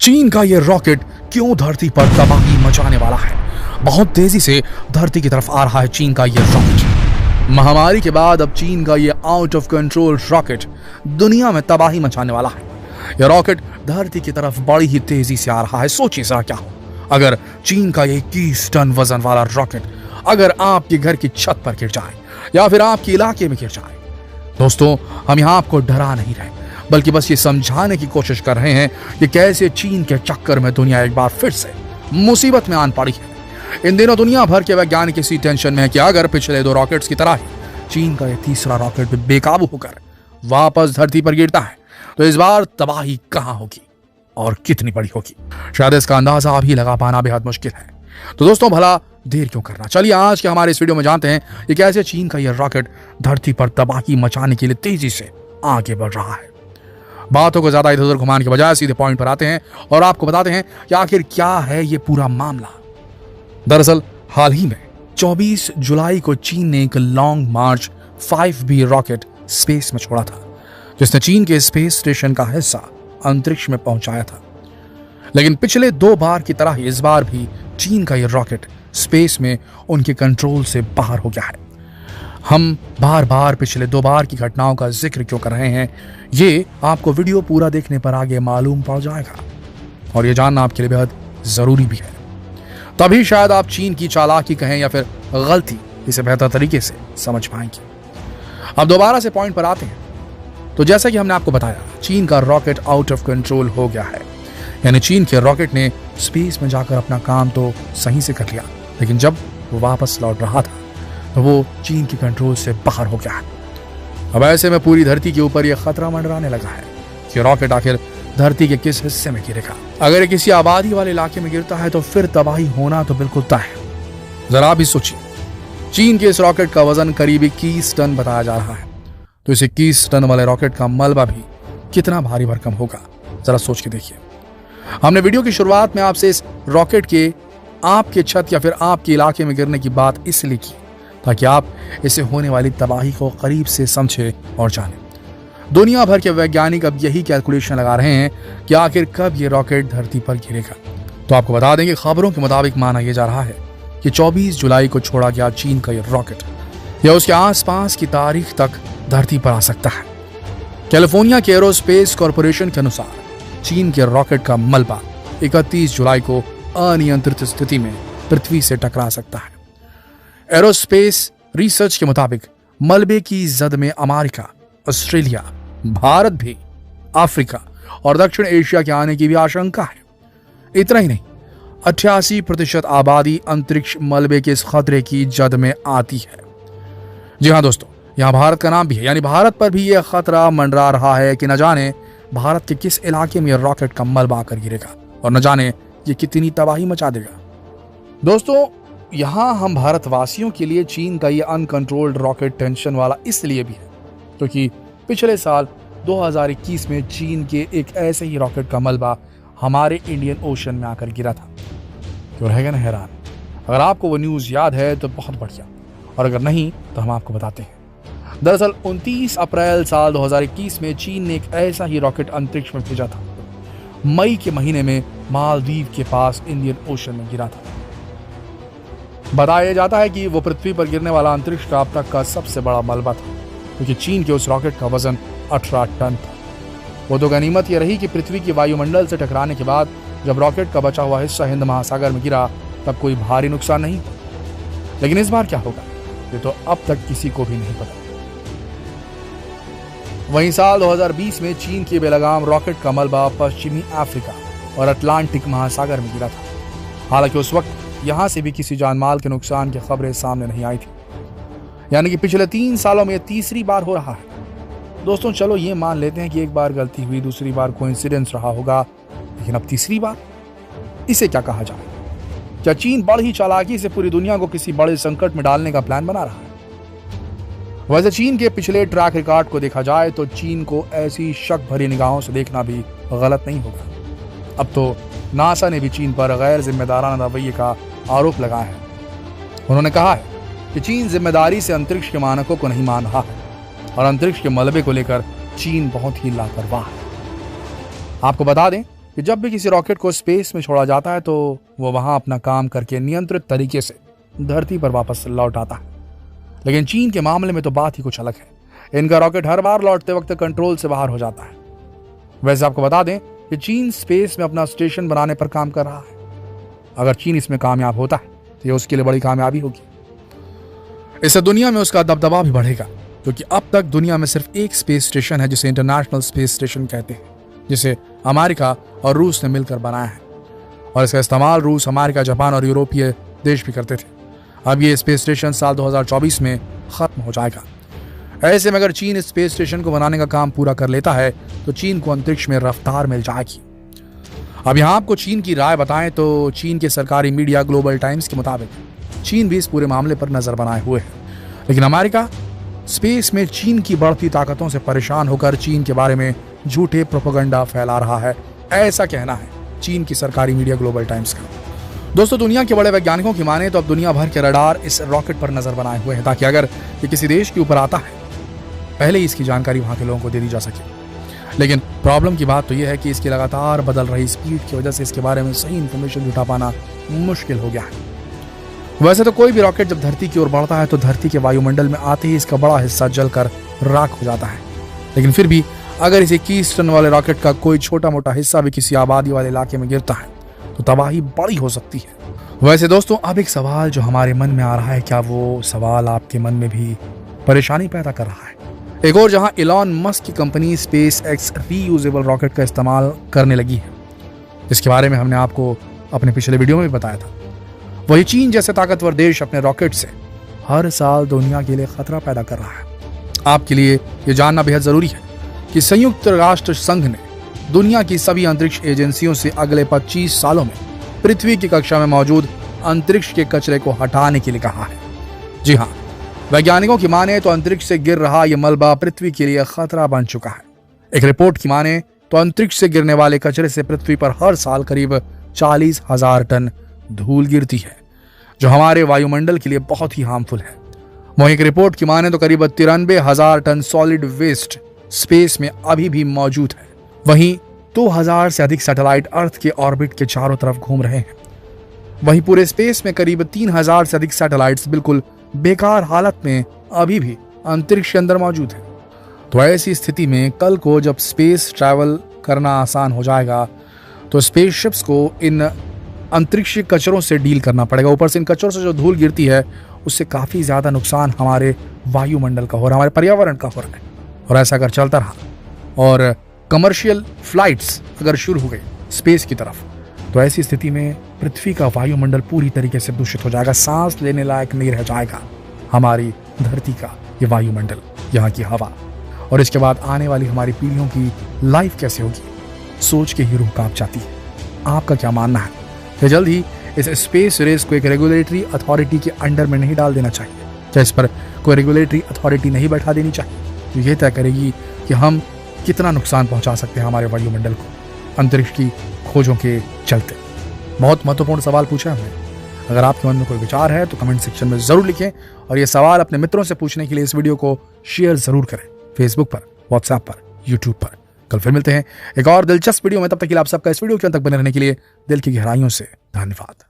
चीन का ये रॉकेट क्यों धरती पर तबाही मचाने वाला है? बहुत तेजी से धरती की तरफ आ रहा है चीन का ये रॉकेट। महामारी के बाद अब चीन का ये आउट ऑफ कंट्रोल रॉकेट दुनिया में तबाही मचाने वाला है। यह रॉकेट धरती की तरफ बड़ी ही तेजी से आ रहा है। सोचिए जरा क्या हो अगर चीन का ये 21 टन वजन वाला रॉकेट अगर आपके घर की छत पर गिर जाए या फिर आपके इलाके में गिर जाए। दोस्तों, हम यहाँ आपको डरा नहीं रहे बल्कि बस ये समझाने की कोशिश कर रहे हैं कि कैसे चीन के चक्कर में दुनिया एक बार फिर से मुसीबत में आन पड़ी है। इन दिनों दुनिया भर के वैज्ञानिक इसी टेंशन में है कि अगर पिछले 2 रॉकेट्स की तरह ही चीन का यह तीसरा रॉकेट भी बेकाबू होकर वापस धरती पर गिरता है तो इस बार तबाही कहां होगी और कितनी बड़ी होगी, शायद इसका अंदाजा अभी लगा पाना बेहद मुश्किल है। तो दोस्तों, भला देर क्यों करना, चलिए आज के हमारे इस वीडियो में जानते हैं कि कैसे चीन का यह रॉकेट धरती पर तबाही मचाने के लिए तेजी से आगे बढ़ रहा है। बातों को ज्यादा इधर उधर घुमाने के बजाय सीधे पॉइंट पर आते हैं और आपको बताते हैं कि आखिर क्या है ये पूरा मामला। दरअसल हाल ही में 24 जुलाई को चीन ने एक लॉन्ग मार्च 5B रॉकेट स्पेस में छोड़ा था, जिसने चीन के स्पेस स्टेशन का हिस्सा अंतरिक्ष में पहुंचाया था। लेकिन पिछले 2 बार की तरह ही इस बार भी चीन का यह रॉकेट स्पेस में उनके कंट्रोल से बाहर हो गया है। हम बार बार पिछले 2 बार की घटनाओं का जिक्र क्यों कर रहे हैं, ये आपको वीडियो पूरा देखने पर आगे मालूम पड़ जाएगा और ये जानना आपके लिए बेहद जरूरी भी है। तभी शायद आप चीन की चालाकी कहें या फिर गलती, इसे बेहतर तरीके से समझ पाएंगे। अब दोबारा से पॉइंट पर आते हैं। तो जैसा कि हमने आपको बताया, चीन का रॉकेट आउट ऑफ कंट्रोल हो गया है। यानी चीन के रॉकेट ने स्पेस में जाकर अपना काम तो सही से कर लिया, लेकिन जब वो वापस लौट रहा था तो वो चीन के कंट्रोल से बाहर हो गया है। अब ऐसे में पूरी धरती के ऊपर यह खतरा मंडराने लगा है कि रॉकेट आखिर धरती के किस हिस्से में गिरेगा। अगर ये किसी आबादी वाले इलाके में गिरता है तो फिर तबाही होना तो बिल्कुल तय है। जरा आप भी सोचिए, चीन के इस रॉकेट का वजन करीब 21 टन बताया जा रहा है, तो इस 21 टन वाले रॉकेट का मलबा भी कितना भारी भरकम होगा, जरा सोच के देखिए। हमने वीडियो की शुरुआत में आपसे इस रॉकेट के आपके छत या फिर आपके इलाके में गिरने की बात इसलिए की ताकि आप इससे होने वाली तबाही को करीब से समझे और जानें। दुनिया भर के वैज्ञानिक अब यही कैलकुलेशन लगा रहे हैं कि आखिर कब ये रॉकेट धरती पर गिरेगा। तो आपको बता दें कि खबरों के मुताबिक माना यह जा रहा है कि 24 जुलाई को छोड़ा गया चीन का यह रॉकेट या उसके आसपास की तारीख तक धरती पर आ सकता है। कैलिफोर्निया के एरोस्पेस कॉरपोरेशन के अनुसार चीन के रॉकेट का मलबा 31 जुलाई को अनियंत्रित स्थिति में पृथ्वी से टकरा सकता है। एरोस्पेस रिसर्च के मुताबिक मलबे की जद में अमेरिका, ऑस्ट्रेलिया, भारत भी, अफ्रीका और दक्षिण एशिया के आने की भी आशंका है। इतना ही नहीं, 88% आबादी अंतरिक्ष मलबे के इस खतरे की जद में आती है। जी हाँ दोस्तों, यहाँ भारत का नाम भी है, यानी भारत पर भी यह खतरा मंडरा रहा है कि न जाने भारत के किस इलाके में यह रॉकेट का मलबा आकर गिरेगा और न जाने ये कितनी तबाही मचा देगा। दोस्तों, यहाँ हम भारतवासियों के लिए चीन का ये अनकंट्रोल्ड रॉकेट टेंशन वाला इसलिए भी है क्योंकि पिछले साल 2021 में चीन के एक ऐसे ही रॉकेट का मलबा हमारे इंडियन ओशन में आकर गिरा था। क्यों रहेगा ना हैरान? अगर आपको वो न्यूज़ याद है तो बहुत बढ़िया, और अगर नहीं तो हम आपको बताते हैं। दरअसल 29 अप्रैल साल 2021 में चीन ने एक ऐसा ही रॉकेट अंतरिक्ष में भेजा था। मई के महीने में मालदीव के पास इंडियन ओशन में गिरा था। बताया जाता है कि वो पृथ्वी पर गिरने वाला अंतरिक्ष का अब तक का सबसे बड़ा मलबा था क्योंकि चीन के उस रॉकेट का वजन 18 टन था। वो तो गनीमत यह रही कि पृथ्वी की वायुमंडल से टकराने के बाद जब रॉकेट का बचा हुआ हिस्सा हिंद महासागर में गिरा तब कोई भारी नुकसान नहीं था। लेकिन इस बार क्या होगा ये तो अब तक किसी को भी नहीं पता। वहीं साल 2020 में चीन के बेलगाम रॉकेट का मलबा पश्चिमी अफ्रीका और अटलांटिक महासागर में गिरा था। हालांकि उस वक्त यहां से भी किसी जानमाल के नुकसान की खबरें सामने नहीं आई थी। यानी कि पिछले 3 सालों में तीसरी बार हो रहा है। दोस्तों, चलो ये मान लेते हैं कि एक बार गलती हुई, दूसरी बार कोइंसिडेंस रहा होगा, लेकिन अब तीसरी बार, इसे क्या कहा जाए? क्या चीन बड़ी ही चालाकी से पूरी दुनिया को किसी बड़े संकट में डालने का प्लान बना रहा है? वैसे चीन के पिछले ट्रैक रिकॉर्ड को देखा जाए तो चीन को ऐसी शक भरी निगाहों से देखना भी गलत नहीं होगा। अब तो नासा ने भी चीन पर गैर जिम्मेदाराना रवैये का आरोप लगाया है। उन्होंने कहा है कि चीन जिम्मेदारी से अंतरिक्ष के मानकों को नहीं मान रहा है और अंतरिक्ष के मलबे को लेकर चीन बहुत ही लापरवाह है। आपको बता दें कि जब भी किसी रॉकेट को स्पेस में छोड़ा जाता है तो वो वहां अपना काम करके नियंत्रित तरीके से धरती पर वापस लौट आता है। लेकिन चीन के मामले में तो बात ही कुछ अलग है। इनका रॉकेट हर बार लौटते वक्त कंट्रोल से बाहर हो जाता है। वैसे आपको बता दें कि चीन स्पेस में अपना स्टेशन बनाने पर काम कर रहा है। अगर चीन इसमें कामयाब होता है तो ये उसके लिए बड़ी कामयाबी होगी। इससे दुनिया में उसका दबदबा भी बढ़ेगा, क्योंकि अब तक दुनिया में सिर्फ एक स्पेस स्टेशन है जिसे इंटरनेशनल स्पेस स्टेशन कहते हैं, जिसे अमेरिका और रूस ने मिलकर बनाया है। और इसका इस्तेमाल रूस, अमेरिका, जापान और यूरोपीय देश भी करते थे। अब ये स्पेस स्टेशन साल 2024 में खत्म हो जाएगा। ऐसे में अगर चीन इस स्पेस स्टेशन को बनाने का काम पूरा कर लेता है तो चीन को अंतरिक्ष में रफ्तार मिल जाएगी। अब यहाँ आपको चीन की राय बताएं तो चीन के सरकारी मीडिया ग्लोबल टाइम्स के मुताबिक चीन भी इस पूरे मामले पर नजर बनाए हुए है। लेकिन अमेरिका स्पेस में चीन की बढ़ती ताकतों से परेशान होकर चीन के बारे में झूठे प्रोपेगेंडा फैला रहा है, ऐसा कहना है चीन की सरकारी मीडिया ग्लोबल टाइम्स का। दोस्तों, दुनिया के बड़े वैज्ञानिकों की माने तो अब दुनिया भर के रडार इस रॉकेट पर नजर बनाए हुए हैं, ताकि अगर ये किसी देश के ऊपर आता है पहले ही इसकी जानकारी वहां के लोगों को दे दी जा सके। लेकिन प्रॉब्लम की बात तो यह है कि इसकी लगातार बदल रही स्पीड की वजह से इसके बारे में सही इंफॉर्मेशन जुटा पाना मुश्किल हो गया है। वैसे तो कोई भी रॉकेट जब धरती की ओर बढ़ता है तो धरती के वायुमंडल में आते ही इसका बड़ा हिस्सा जलकर राख हो जाता है। लेकिन फिर भी अगर इस 21 टन वाले रॉकेट का कोई छोटा मोटा हिस्सा भी किसी आबादी वाले इलाके में गिरता है तो तबाही बड़ी हो सकती है। वैसे दोस्तों, अब एक सवाल जो हमारे मन में आ रहा है, क्या वो सवाल आपके मन में भी परेशानी पैदा कर रहा है? एक और जहां इलॉन मस्क की company space x reusable rocket का इस्तेमाल करने लगी है, जिसके बारे में हमने आपको अपने पिछले वीडियो में भी बताया था, वही चीन जैसे ताकतवर देश अपने रॉकेट से हर साल दुनिया के लिए खतरा पैदा कर रहा है। आपके लिए यह जानना बेहद जरूरी है कि संयुक्त राष्ट्र संघ ने दुनिया की सभी अंतरिक्ष एजेंसियों से अगले 25 सालों में पृथ्वी की कक्षा में मौजूद अंतरिक्ष के कचरे को हटाने के लिए कहा है। जी हाँ, वैज्ञानिकों की माने तो अंतरिक्ष से गिर रहा यह मलबा पृथ्वी के लिए खतरा बन चुका है। एक रिपोर्ट की माने तो अंतरिक्ष से गिरने वाले कचरे से पृथ्वी पर हर साल करीब 40,000 टन धूल गिरती है, जो हमारे वायुमंडल के लिए बहुत ही हार्मफुल है। वहीं एक रिपोर्ट की माने तो करीब 93,000 टन सॉलिड वेस्ट स्पेस में अभी भी मौजूद है। वहीं 2,000 से अधिक सैटेलाइट अर्थ के ऑर्बिट के चारों तरफ घूम रहे हैं। वहीं पूरे स्पेस में करीब 3,000 से अधिक सैटेलाइट्स बिल्कुल बेकार हालत में अभी भी अंतरिक्ष के अंदर मौजूद है। तो ऐसी स्थिति में कल को जब स्पेस ट्रैवल करना आसान हो जाएगा तो स्पेसशिप्स को इन अंतरिक्ष कचरों से डील करना पड़ेगा। ऊपर से इन कचरों से जो धूल गिरती है उससे काफी ज्यादा नुकसान हमारे वायुमंडल का हो रहा है, हमारे पर्यावरण का हो रहा है। और ऐसा अगर चलता रहा और कमर्शियल फ्लाइट्स अगर शुरू हो गई स्पेस की तरफ, तो ऐसी स्थिति में पृथ्वी का वायुमंडल पूरी तरीके से दूषित हो जाएगा। सांस लेने लायक नहीं रह जाएगा हमारी धरती का ये वायुमंडल, यहाँ की हवा। और इसके बाद आने वाली हमारी पीढ़ियों की लाइफ कैसे होगी, सोच के ही रूह कांप जाती है। आपका क्या मानना है कि जल्द ही इस स्पेस रेस को एक रेगुलेटरी अथॉरिटी के अंडर में नहीं डाल देना चाहिए? क्या इस पर कोई रेगुलेटरी अथॉरिटी नहीं बैठा देनी चाहिए जो ये तय करेगी कि हम कितना नुकसान पहुंचा सकते हैं हमारे वायुमंडल को अंतरिक्ष की खोजों के चलते? बहुत महत्वपूर्ण सवाल पूछा हमने। अगर आपके मन में कोई विचार है तो कमेंट सेक्शन में जरूर लिखें और ये सवाल अपने मित्रों से पूछने के लिए इस वीडियो को शेयर जरूर करें, फेसबुक पर, व्हाट्सएप पर, यूट्यूब पर। कल फिर मिलते हैं एक और दिलचस्प वीडियो में। तब तक के लिए आप सबका इस वीडियो के अंत तक बने रहने के लिए दिल की गहराइयों से धन्यवाद।